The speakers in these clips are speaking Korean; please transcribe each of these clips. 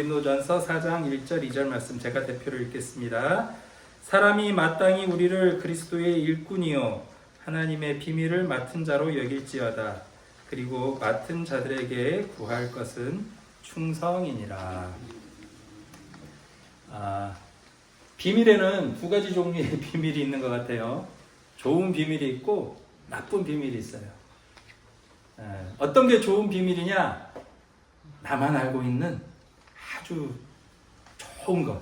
고린도전서 4장 1절 2절 말씀 제가 대표로 읽겠습니다. 사람이 마땅히 우리를 그리스도의 일꾼이요 하나님의 비밀을 맡은 자로 여길지어다. 그리고 맡은 자들에게 구할 것은 충성이니라. 비밀에는 두 가지 종류의 비밀이 있는 것 같아요. 좋은 비밀이 있고 나쁜 비밀이 있어요. 어떤 게 좋은 비밀이냐? 나만 알고 있는 아주 좋은 것.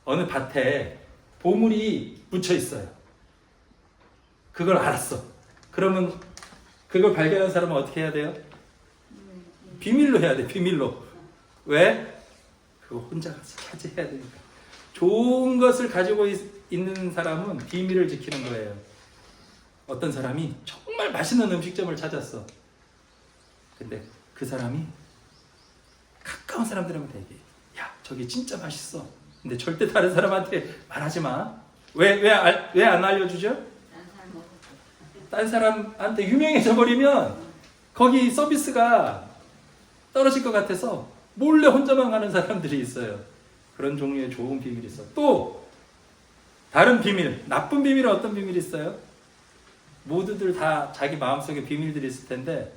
어느 밭에 보물이 묻혀 있어요. 그걸 알았어. 그러면 그걸 발견한 사람은 어떻게 해야 돼요? 비밀로 해야 돼. 비밀로. 왜? 그거 혼자 가서 차지해야 되니까. 좋은 것을 가지고 있는 사람은 비밀을 지키는 거예요. 어떤 사람이 정말 맛있는 음식점을 찾았어. 근데 그 사람이 가까운 사람들한테 얘기해. 야, 저기 진짜 맛있어. 근데 절대 다른 사람한테 말하지 마. 왜 안 알려주죠? 다른 사람한테 유명해져 버리면 거기 서비스가 떨어질 것 같아서 몰래 혼자만 가는 사람들이 있어요. 그런 종류의 좋은 비밀이 있어. 또 다른 비밀, 나쁜 비밀은 어떤 비밀이 있어요? 모두들 다 자기 마음속에 비밀들이 있을 텐데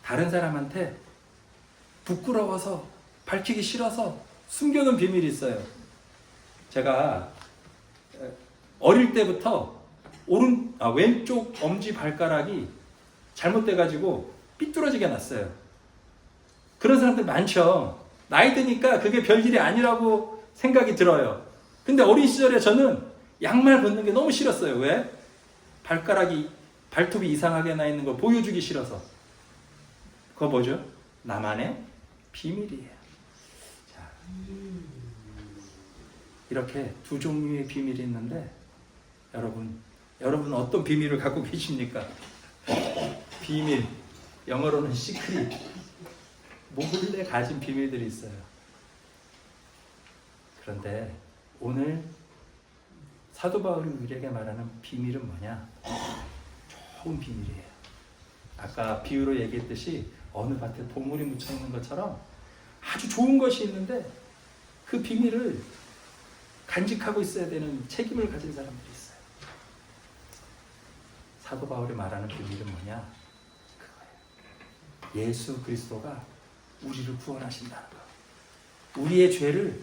다른 사람한테 부끄러워서 밝히기 싫어서 숨겨놓은 비밀이 있어요. 제가 어릴 때부터 왼쪽 엄지 발가락이 잘못돼가지고 삐뚤어지게 났어요. 그런 사람들 많죠. 나이 드니까 그게 별일이 아니라고 생각이 들어요. 근데 어린 시절에 저는 양말 벗는 게 너무 싫었어요. 왜? 발톱이 이상하게 나 있는 걸 보여주기 싫어서. 그거 뭐죠? 나만의 비밀이에요. 자, 이렇게 두 종류의 비밀이 있는데 여러분 어떤 비밀을 갖고 계십니까? 비밀, 영어로는 시크릿. 몰래 가진 비밀들이 있어요. 그런데 오늘 사도 바울이 우리에게 말하는 비밀은 뭐냐? 좋은 비밀이에요. 아까 비유로 얘기했듯이 어느 밭에 보물이 묻혀 있는 것처럼 아주 좋은 것이 있는데 그 비밀을 간직하고 있어야 되는 책임을 가진 사람들이 있어요. 사도 바울이 말하는 비밀은 뭐냐? 그거예요. 예수 그리스도가 우리를 구원하신다는 거. 우리의 죄를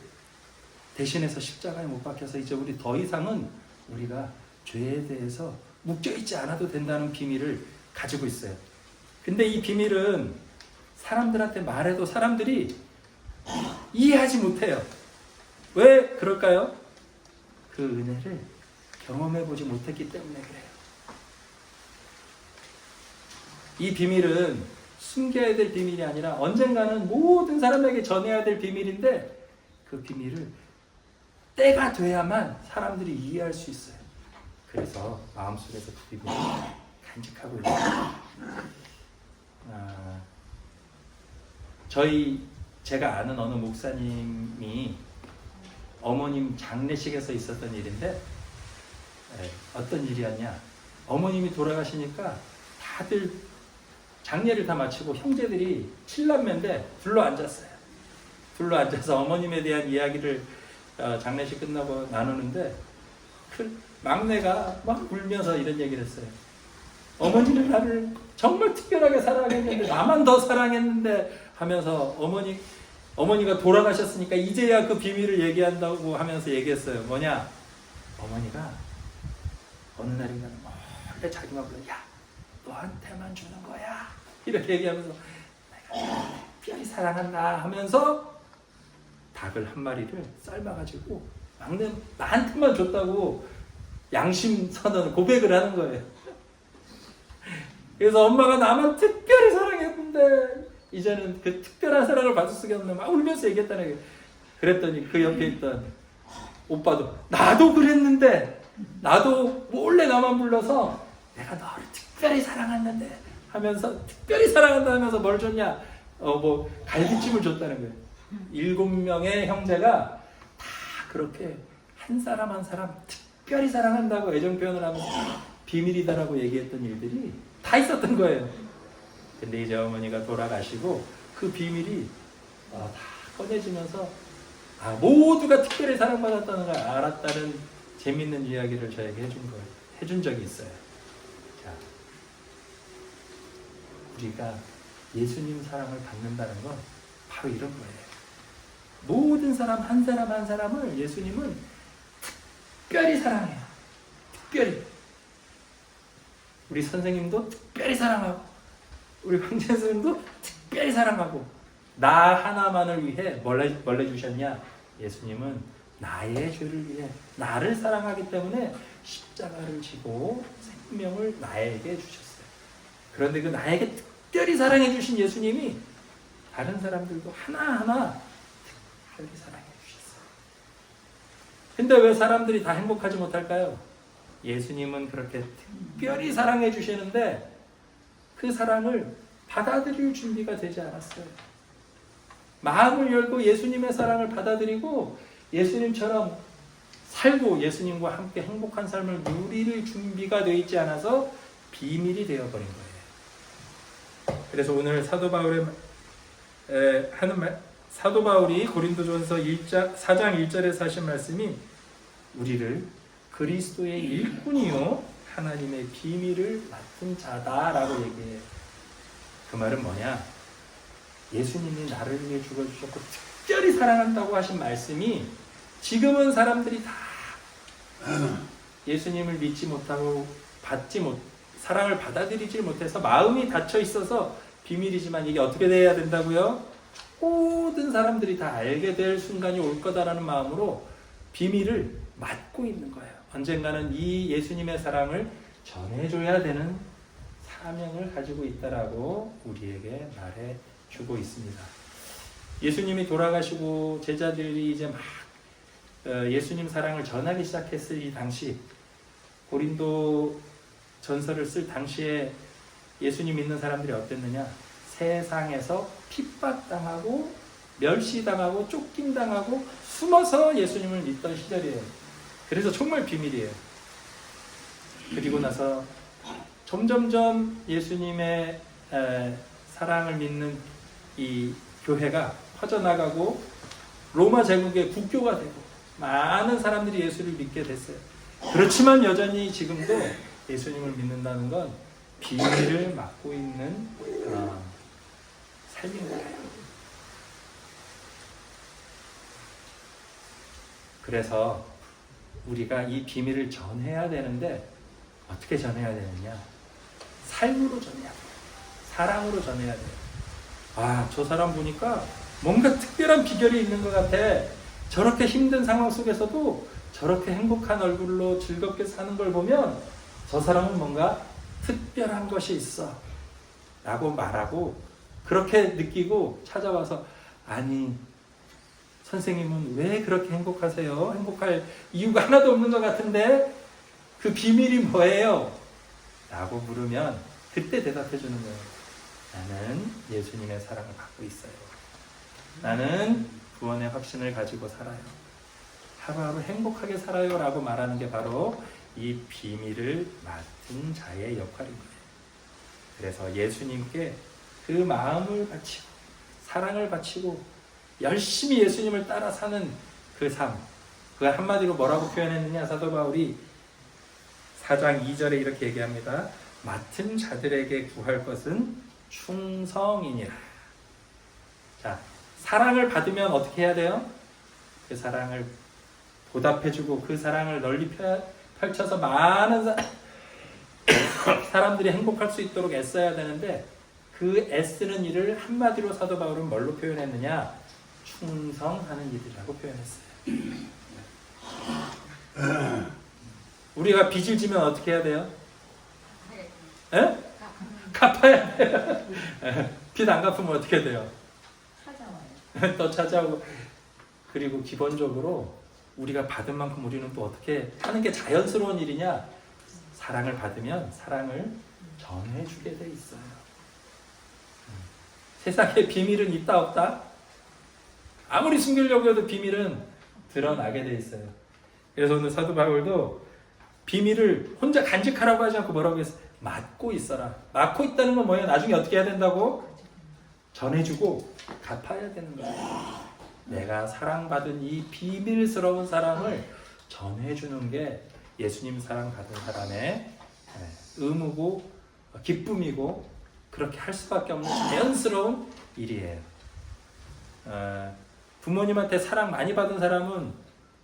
대신해서 십자가에 못 박혀서 이제 우리 더 이상은 우리가 죄에 대해서 묶여있지 않아도 된다는 비밀을 가지고 있어요. 근데 이 비밀은 사람들한테 말해도 사람들이 이해하지 못해요. 왜 그럴까요? 그 은혜를 경험해보지 못했기 때문에 그래요. 이 비밀은 숨겨야 될 비밀이 아니라 언젠가는 모든 사람에게 전해야 될 비밀인데 그 비밀을 때가 돼야만 사람들이 이해할 수 있어요. 그래서 마음속에서 그 비밀을 간직하고 있어요. 제가 아는 어느 목사님이 어머님 장례식에서 있었던 일인데 어떤 일이었냐? 어머님이 돌아가시니까 다들 장례를 다 마치고 형제들이 7남매인데 둘러앉았어요. 둘러앉아서 어머님에 대한 이야기를 장례식 끝나고 나누는데 그 막내가 막 울면서 이런 얘기를 했어요. 어머니는 나를 정말 특별하게 사랑했는데 나만 더 사랑했는데 하면서 어머니가 돌아가셨으니까 이제야 그 비밀을 얘기한다고 하면서 얘기했어요. 뭐냐? 어머니가 어느 날인가는 몰래 자기만 불러 야 너한테만 주는 거야 이렇게 얘기하면서 내가 특별히 사랑한다 하면서 닭을 한 마리를 삶아가지고 막내 나한테만 줬다고 양심 선언 고백을 하는 거예요. 그래서 엄마가 나만 특별히 사랑했는데 이제는 그 특별한 사랑을 받을 수가 없는 막 울면서 얘기했다는 거예요. 그랬더니 그 옆에 있던 오빠도 나도 그랬는데 나도 몰래 나만 불러서 내가 너를 특별히 사랑했는데 하면서 특별히 사랑한다 하면서 뭘 줬냐? 갈비찜을 줬다는 거예요. 7명의 형제가 다 그렇게 한 사람 한 사람 특별히 사랑한다고 애정 표현을 하면서 비밀이다라고 얘기했던 일들이 다 있었던 거예요. 근데 이제 어머니가 돌아가시고 그 비밀이 다 꺼내지면서 모두가 특별히 사랑받았다는 걸 알았다는 재밌는 이야기를 저에게 해준 적이 있어요. 자, 우리가 예수님 사랑을 받는다는 건 바로 이런 거예요. 모든 사람 한 사람을 예수님은 특별히 사랑해요. 특별히. 우리 선생님도 특별히 사랑하고, 우리 황재수님도 특별히 사랑하고, 나 하나만을 위해 뭘 해주셨냐? 예수님은 나의 죄를 위해 나를 사랑하기 때문에 십자가를 지고 생명을 나에게 주셨어요. 그런데 그 나에게 특별히 사랑해 주신 예수님이 다른 사람들도 하나하나 특별히 사랑해 주셨어요. 근데 왜 사람들이 다 행복하지 못할까요? 예수님은 그렇게 특별히 사랑해 주시는데 그 사랑을 받아들일 준비가 되지 않았어요. 마음을 열고 예수님의 사랑을 받아들이고 예수님처럼 살고 예수님과 함께 행복한 삶을 누릴 준비가 되어 있지 않아서 비밀이 되어버린 거예요. 그래서 오늘 사도 바울이 고린도전서 4장 1절에서 하신 말씀이 우리를 그리스도의 일꾼이요 하나님의 비밀을 맡은 자다라고 얘기해요. 그 말은 뭐냐? 예수님이 나를 위해 죽어주셨고 특별히 사랑한다고 하신 말씀이 지금은 사람들이 다 예수님을 믿지 못하고 사랑을 받아들이지 못해서 마음이 닫혀 있어서 비밀이지만 이게 어떻게 돼야 된다고요? 모든 사람들이 다 알게 될 순간이 올 거다라는 마음으로 비밀을 맡고 있는 거예요. 언젠가는 이 예수님의 사랑을 전해줘야 되는 사명을 가지고 있다라고 우리에게 말해주고 있습니다. 예수님이 돌아가시고 제자들이 이제 막 예수님 사랑을 전하기 시작했을 이 당시, 고린도 전서를 쓸 당시에 예수님 믿는 사람들이 어땠느냐? 세상에서 핍박당하고 멸시당하고 쫓김당하고 숨어서 예수님을 믿던 시절이에요. 그래서 정말 비밀이에요. 그리고 나서 점점점 예수님의 사랑을 믿는 이 교회가 퍼져나가고 로마 제국의 국교가 되고 많은 사람들이 예수를 믿게 됐어요. 그렇지만 여전히 지금도 예수님을 믿는다는 건 비밀을 맡고 있는 삶인 거예요. 그래서 우리가 이 비밀을 전해야 되는데 어떻게 전해야 되느냐? 삶으로 전해야 돼요. 사랑으로 전해야 돼요. 저 사람 보니까 뭔가 특별한 비결이 있는 것 같아. 저렇게 힘든 상황 속에서도 저렇게 행복한 얼굴로 즐겁게 사는 걸 보면 저 사람은 뭔가 특별한 것이 있어 라고 말하고, 그렇게 느끼고 찾아와서 아니 선생님은 왜 그렇게 행복하세요? 행복할 이유가 하나도 없는 것 같은데 그 비밀이 뭐예요? 라고 물으면 그때 대답해 주는 거예요. 나는 예수님의 사랑을 받고 있어요. 나는 구원의 확신을 가지고 살아요. 하루하루 행복하게 살아요 라고 말하는 게 바로 이 비밀을 맡은 자의 역할인 거예요. 그래서 예수님께 그 마음을 바치고 사랑을 바치고 열심히 예수님을 따라 사는 그 삶, 그 한마디로 뭐라고 표현했느냐? 사도 바울이 4장 2절에 이렇게 얘기합니다. 맡은 자들에게 구할 것은 충성이니라. 자, 사랑을 받으면 어떻게 해야 돼요? 그 사랑을 보답해주고 그 사랑을 널리 펼쳐서 많은 사람들이 행복할 수 있도록 애써야 되는데, 그 애쓰는 일을 한마디로 사도 바울은 뭘로 표현했느냐? 충성하는 일이라고 표현했어요. 우리가 빚을 지면 어떻게 해야 돼요? 에? 갚아야 돼요. 빚 안 갚으면 어떻게 돼요? 찾아와요. 또 찾아오고. 그리고 기본적으로 우리가 받은 만큼 우리는 또 어떻게 하는 게 자연스러운 일이냐? 사랑을 받으면 사랑을 전해주게 돼 있어요. 세상에 비밀은 있다 없다? 아무리 숨기려고 해도 비밀은 드러나게 돼 있어요. 그래서 오늘 사도 바울도 비밀을 혼자 간직하라고 하지 않고 뭐라고 했어요? 맡고 있어라. 맡고 있다는 건 뭐예요? 나중에 어떻게 해야 된다고? 전해주고 갚아야 되는 거예요. 내가 사랑받은 이 비밀스러운 사랑을 전해주는 게 예수님 사랑받은 사람의 의무고 기쁨이고 그렇게 할 수밖에 없는 자연스러운 일이에요. 부모님한테 사랑 많이 받은 사람은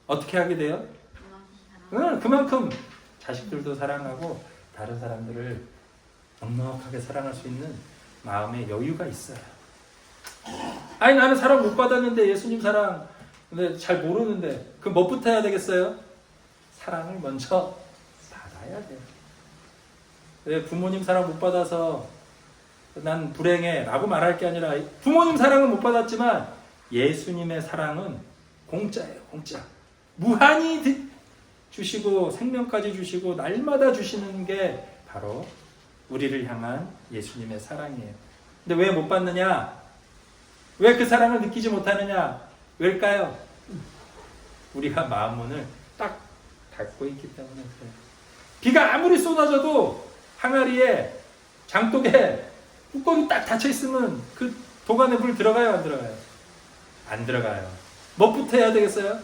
어떻게 하게 돼요? 그만큼 자식들도 사랑하고 다른 사람들을 넉넉하게 사랑할 수 있는 마음의 여유가 있어요. 아니 나는 사랑 못 받았는데 예수님 사랑 근데 잘 모르는데 그럼 뭐부터 해야 되겠어요? 사랑을 먼저 받아야 돼요. 왜 부모님 사랑 못 받아서 난 불행해 라고 말할 게 아니라 부모님 사랑은 못 받았지만 예수님의 사랑은 공짜예요. 공짜. 무한히 주시고 생명까지 주시고 날마다 주시는 게 바로 우리를 향한 예수님의 사랑이에요. 근데 왜 못 받느냐? 왜 그 사랑을 느끼지 못하느냐? 왜일까요? 우리가 마음 문을 딱 닫고 있기 때문에 그래요. 비가 아무리 쏟아져도 항아리에 장독에 뚜껑이 딱 닫혀 있으면 그 도관에 물 들어가요? 안 들어가요? 안 들어가요. 뭐부터 해야 되겠어요?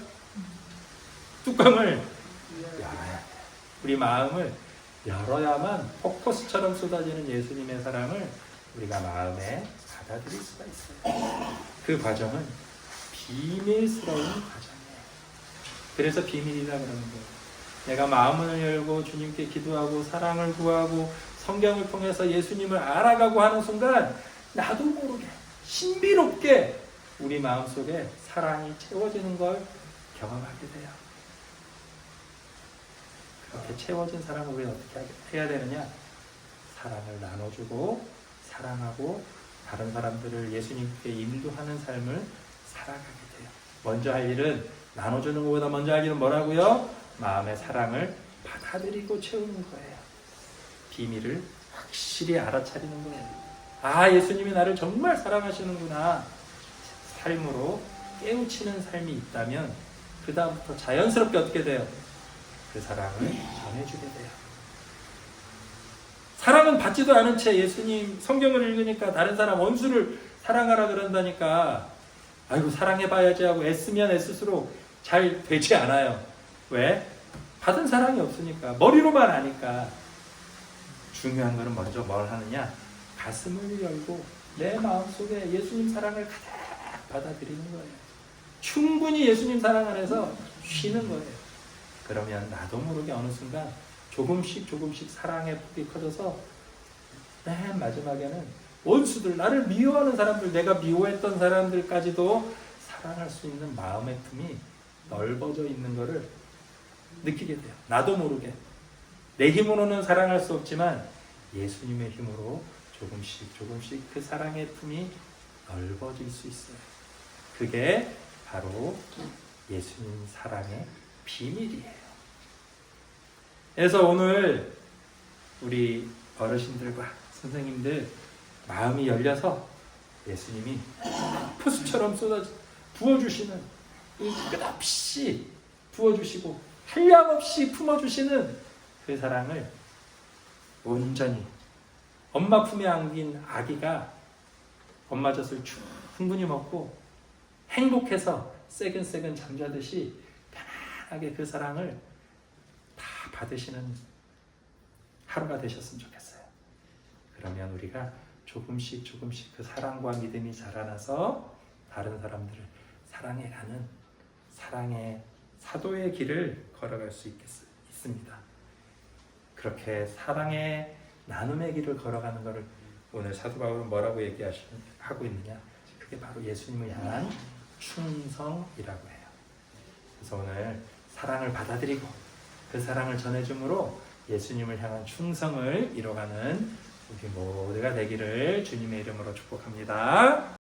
뚜껑을 열어야 돼요. 우리 마음을 열어야만 폭포수처럼 쏟아지는 예수님의 사랑을 우리가 마음에 받아들일 수가 있어요. 그 과정은 비밀스러운 과정이에요. 그래서 비밀이라 그러는 거예요. 내가 마음을 열고 주님께 기도하고 사랑을 구하고 성경을 통해서 예수님을 알아가고 하는 순간 나도 모르게 신비롭게 우리 마음속에 사랑이 채워지는 걸 경험하게 돼요. 그렇게 채워진 사랑을 우리는 어떻게 해야 되느냐? 사랑을 나눠주고 사랑하고 다른 사람들을 예수님께 인도하는 삶을 살아가게 돼요. 먼저 할 일은 나눠주는 것보다 먼저 할 일은 뭐라고요? 마음의 사랑을 받아들이고 채우는 거예요. 비밀을 확실히 알아차리는 거예요. 아, 예수님이 나를 정말 사랑하시는구나. 삶으로 깨우치는 삶이 있다면 그 다음부터 자연스럽게 어떻게 돼요? 그 사랑을 전해주게 돼요. 사랑은 받지도 않은 채 예수님 성경을 읽으니까 다른 사람 원수를 사랑하라 그런다니까 아이고 사랑해봐야지 하고 애쓰면 애쓸수록 잘 되지 않아요. 왜? 받은 사랑이 없으니까 머리로만 아니까. 중요한 거는 먼저 뭘 하느냐? 가슴을 열고 내 마음속에 예수님 사랑을 가득 받아들이는 거예요. 충분히 예수님 사랑 안에서 쉬는 거예요. 그러면 나도 모르게 어느 순간 조금씩 사랑의 폭이 커져서 맨 마지막에는 원수들, 나를 미워하는 사람들, 내가 미워했던 사람들까지도 사랑할 수 있는 마음의 틈이 넓어져 있는 것을 느끼게 돼요. 나도 모르게. 내 힘으로는 사랑할 수 없지만 예수님의 힘으로 조금씩 그 사랑의 틈이 넓어질 수 있어요. 그게 바로 예수님 사랑의 비밀이에요. 그래서 오늘 우리 어르신들과 선생님들 마음이 열려서 예수님이 포수처럼 부어주시는 끝없이 부어주시고 한량없이 품어주시는 그 사랑을 온전히 엄마 품에 안긴 아기가 엄마 젖을 충분히 먹고 행복해서 새근새근 잠자듯이 편안하게 그 사랑을 다 받으시는 하루가 되셨으면 좋겠어요. 그러면 우리가 조금씩 그 사랑과 믿음이 자라나서 다른 사람들을 사랑해가는 사랑의 사도의 길을 걸어갈 수 있습니다. 그렇게 사랑의 나눔의 길을 걸어가는 것을 오늘 사도 바울은 뭐라고 하고 있느냐? 그게 바로 예수님을 향한 충성이라고 해요. 그래서 오늘 사랑을 받아들이고 그 사랑을 전해줌으로 예수님을 향한 충성을 이뤄가는 우리 모두가 되기를 주님의 이름으로 축복합니다.